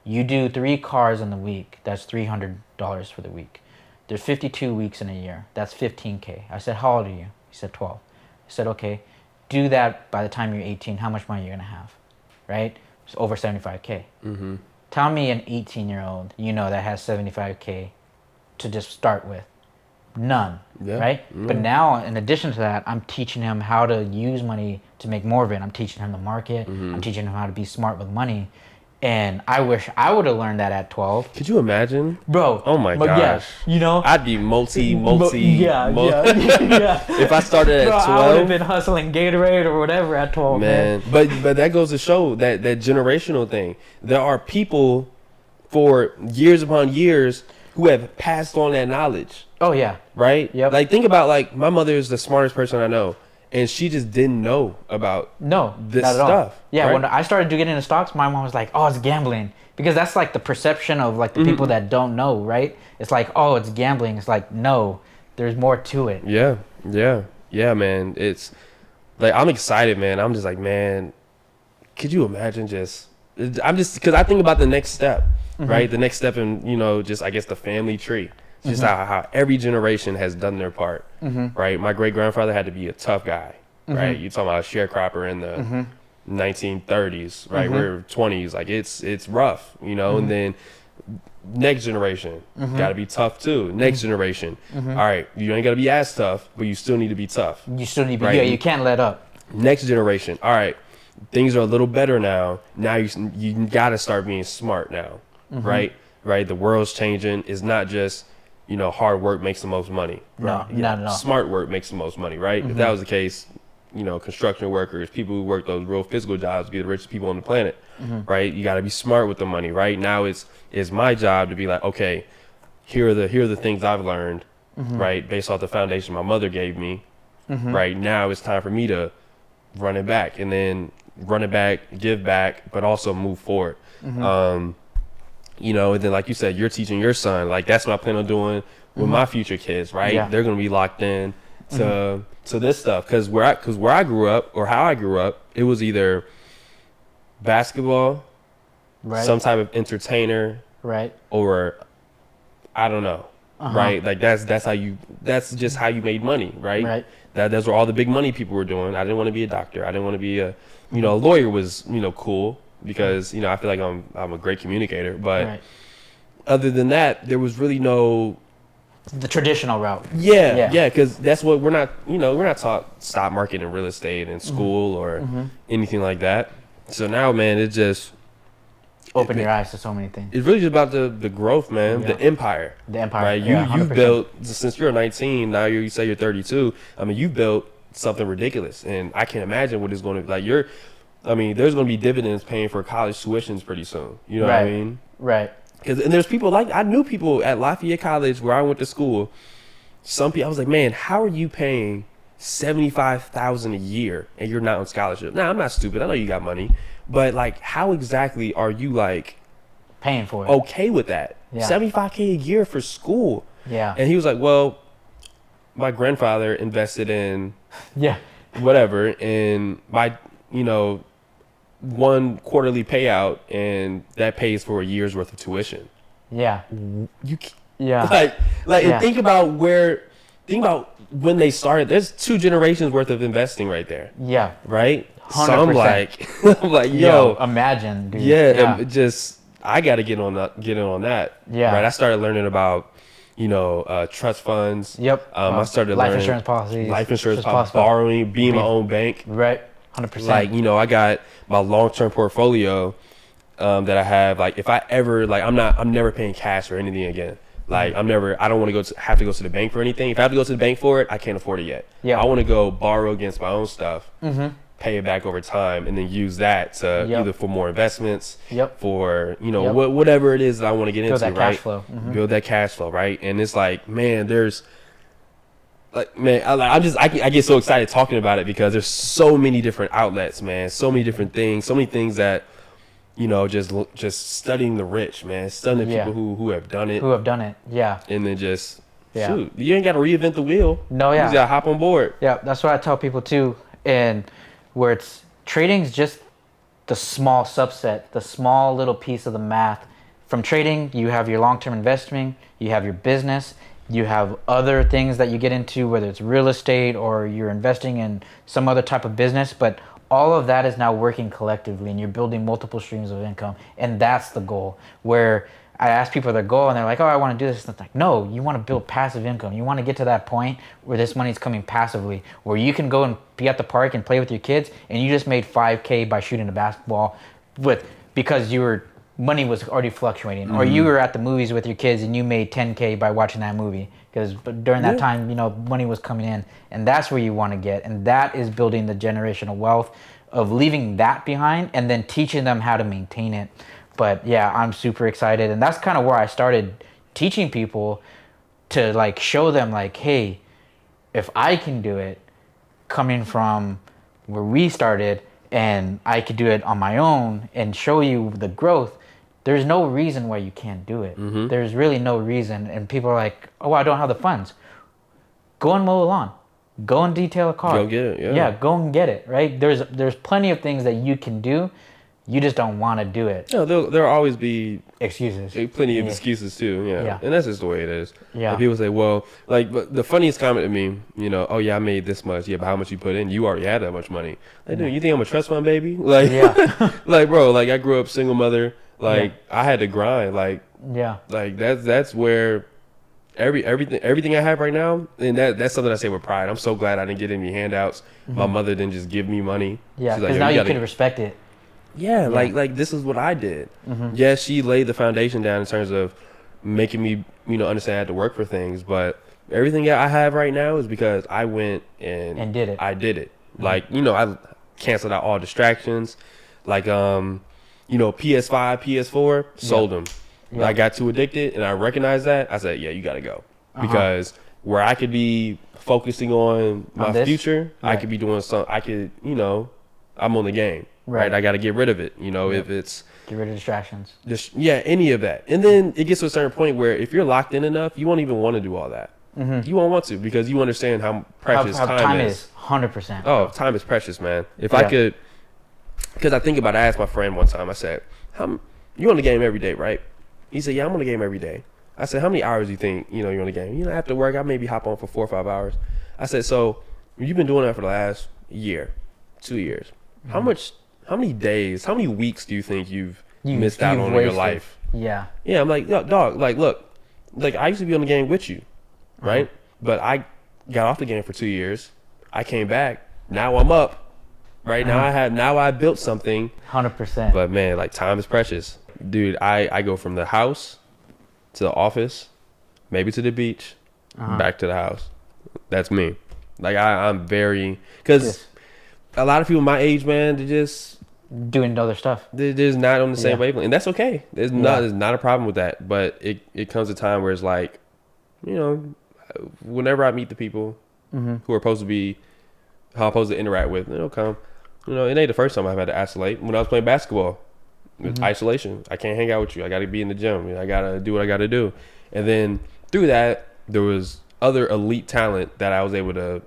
You do 3 cars in the week, that's $300 for the week. There's 52 weeks in a year, that's $15K. I said, how old are you? He said 12. I said, okay, do that by the time you're 18, how much money you're gonna have, right? It's over $75K. Tell me an 18-year-old that has $75K to just start with. None, right? But now, in addition to that, I'm teaching him how to use money to make more of it. I'm teaching him the market. I'm teaching him how to be smart with money. And I wish I would have learned that at 12. Could you imagine? Bro. Oh my gosh. Yeah, I'd be multi. Yeah. If I started at 12. I would have been hustling Gatorade or whatever at 12, man. But that goes to show that generational thing. There are people for years upon years who have passed on that knowledge. Oh yeah. Right? Yep. Like, think about, like, my mother is the smartest person I know, and she just didn't know about this not at all. stuff. Yeah, right? when I started to get into stocks, my mom was like, "Oh, it's gambling," because that's like the perception of like the people that don't know, right? It's like, "Oh, it's gambling." It's like, no, there's more to it. Yeah, man. It's like, I'm excited, man. I'm just like, man, could you imagine because I think about the next step, right? The next step in, just, I guess, the family tree. Just how every generation has done their part, right? My great grandfather had to be a tough guy, right? You talking about a sharecropper in the 1930s, right? We're 20s, like, it's rough, and then next generation got to be tough too. Next generation, all right, you ain't got to be as tough, but you still need to be tough. You still need to be, right? yeah, you can't let up. Next generation, all right, things are a little better now. Now you got to start being smart now, right? The world's changing. It's not just hard work makes the most money. Right? No. Smart work makes the most money, right? If that was the case, construction workers, people who work those real physical jobs, would be the richest people on the planet, right? You got to be smart with the money, right? Now it's my job to be like, okay, here are the things I've learned, right, based off the foundation my mother gave me. Right now, it's time for me to run it back, give back, but also move forward. And then, like you said, you're teaching your son. Like, that's what I plan on doing with my future kids, right? Yeah. They're gonna be locked in to this stuff, because where I grew up, or how I grew up, it was either basketball, Right. some type of entertainer, Right. or I don't know, right? Like, that's just how you made money, right? Right. That's what all the big money people were doing. I didn't want to be a doctor. I didn't want to be a lawyer was cool, because I feel like I'm a great communicator, but Right. other than that, there was really no The traditional route. yeah, because that's what we're not taught stock market and real estate in school or anything like that. So now, man, it just Open your eyes to so many things. it's really just about the growth, man. Yeah. The empire. The empire. Right? Yeah, You've 100%. built, since you're 19, now you say you're 32. I mean, you've built something ridiculous, and I can't imagine what it's going to like. There's going to be dividends paying for college tuitions pretty soon. You know what I mean? Right. And there's people I knew people at Lafayette College where I went to school. Some people, I was like, man, how are you paying $75,000 a year and you're not on scholarship? Now, I'm not stupid. I know you got money, but like, how exactly are you like Paying for it. okay with that? Yeah. $75K a year for school. Yeah. And he was like, well, my grandfather invested in Yeah. whatever, and my one quarterly payout, and that pays for a year's worth of tuition. Yeah. You Yeah. like Yeah. and think about when they started. There's 2 generations worth of investing right there, Yeah. right? 100%. So I'm like, yo, imagine, dude. yeah. I got to get on that. Yeah. Right. I started learning about trust funds. Yep. I started life learning insurance policies. life insurance, possible. borrowing, being my own bank. Right. 100%. Like, I got my long-term portfolio that I have. Like, if I ever, like, I'm never paying cash for anything again. Like, I don't want to have to go to the bank for anything. If I have to go to the bank for it, I can't afford it yet. Yeah. I want to go borrow against my own stuff, pay it back over time, and then use that to either for more investments, for, whatever it is that I want to get into, that right? cash flow. Build that cash flow, right? And it's like, man, I get so excited talking about it, because there's so many different outlets, man. So many different things. So many things that, just studying the rich, man. Studying the people who have done it. Yeah. And then just shoot, you ain't got to reinvent the wheel. No, you just got to hop on board. Yeah, that's what I tell people too. And where trading's just the small subset, the small little piece of the math. From trading, you have your long-term investing, you have your business, you have other things that you get into, whether it's real estate or you're investing in some other type of business, but all of that is now working collectively, and you're building multiple streams of income. And that's the goal. Where I ask people their goal and they're like, oh, I want to do this. And it's like, no, you want to build passive income. You want to get to that point where this money's coming passively, where you can go and be at the park and play with your kids, and you just made $5K by shooting a basketball because money was already fluctuating. Or you were at the movies with your kids and you made $10K by watching that movie, because during that time, money was coming in. And that's where you want to get. And that is building the generational wealth of leaving that behind and then teaching them how to maintain it. But yeah, I'm super excited. And that's kind of where I started teaching people to like show them like, hey, if I can do it coming from where we started and I could do it on my own and show you the growth, there's no reason why you can't do it. There's really no reason. And people are like, oh, I don't have the funds. Go and mow a lawn. Go and detail a car. Go get it. Yeah, go and get it, right? There's plenty of things that you can do. You just don't want to do it. No, there'll always be excuses. Plenty of excuses too. Yeah. And that's just the way it is. Yeah. And people say, well, like, but the funniest comment to me, oh yeah, I made this much. Yeah, but how much you put in? You already had that much money. Like, dude, you think I'm a trust fund baby? Like, like, bro, like I grew up single mother. Like I had to grind. Like, like that's where everything I have right now, and that's something I say with pride. I'm so glad I didn't get any handouts. My mother didn't just give me money. Yeah, because like, now you can respect it. Yeah, like this is what I did. Yes, she laid the foundation down in terms of making me, understand I had to work for things. But everything that I have right now is because I went and did it. I did it. Like, I canceled out all distractions. Like, PS5, PS4, sold them. I got too addicted, and I recognized that. I said, yeah, you got to go. Because where I could be focusing on my future, I could be doing something. I could, I'm on the game. Right. I got to get rid of it. If it's get rid of distractions. Any of that. And then it gets to a certain point where if you're locked in enough, you won't even want to do all that. You won't want to because you understand how precious time is. 100%. Oh, time is precious, man. If I could, because I think about it, I asked my friend one time, I said, you on the game every day, right? He said, yeah, I'm on the game every day. I said, how many hours do you think, you're on the game? After work, I maybe hop on for 4 or 5 hours. I said, so you've been doing that for the last year, 2 years. How many days, how many weeks do you think you've missed out on in your life? Yeah. Yeah, I'm like, dog, like, look, like I used to be on the game with you, right? But I got off the game for 2 years. I came back. Now I'm up. Right now I built something. 100%. But man, like time is precious. Dude, I go from the house to the office, maybe to the beach, back to the house. That's me. Like I'm very, because a lot of people my age, man, they just doing other stuff. They're just not on the same wavelength, and that's okay. There's not a problem with that. But it comes a time where it's like, whenever I meet the people who are supposed to be, how I'm supposed to interact with, they'll come. It ain't the first time I've had to isolate. When I was playing basketball, isolation. I can't hang out with you. I got to be in the gym. I got to do what I got to do. And then through that, there was other elite talent that I was able to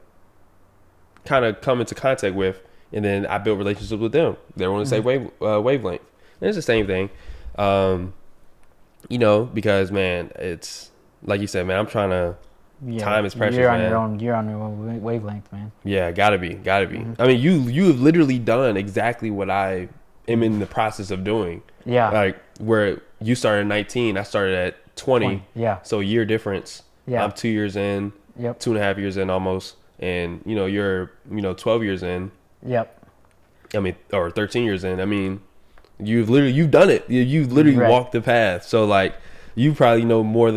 kind of come into contact with. And then I built relationships with them. They were on the same wavelength. And it's the same thing. Because, man, it's like you said, man, I'm trying to. Time is precious, man. You're on your own wavelength, man. Yeah, gotta be. I mean, you have literally done exactly what I am in the process of doing. Yeah. Like where you started at 19, I started at 20. Yeah. So a year difference. Yeah. I'm 2 years in. Yep. 2.5 years in almost, and you're 12 years in. Yep. I mean, or 13 years in. I mean, you've done it. You've literally walked the path. So like, you probably know more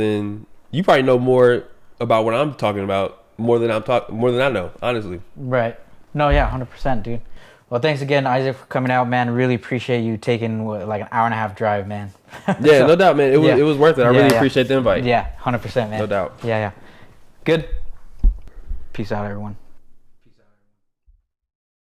about what I'm talking about more than I know, honestly. Right. No, yeah, 100%, dude. Well, thanks again, Isaac, for coming out, man. Really appreciate you taking like an hour and a half drive, man. Yeah, no doubt, man. It was worth it. I really appreciate the invite. Yeah, 100%, man. No doubt. Yeah. Good. Peace out, everyone.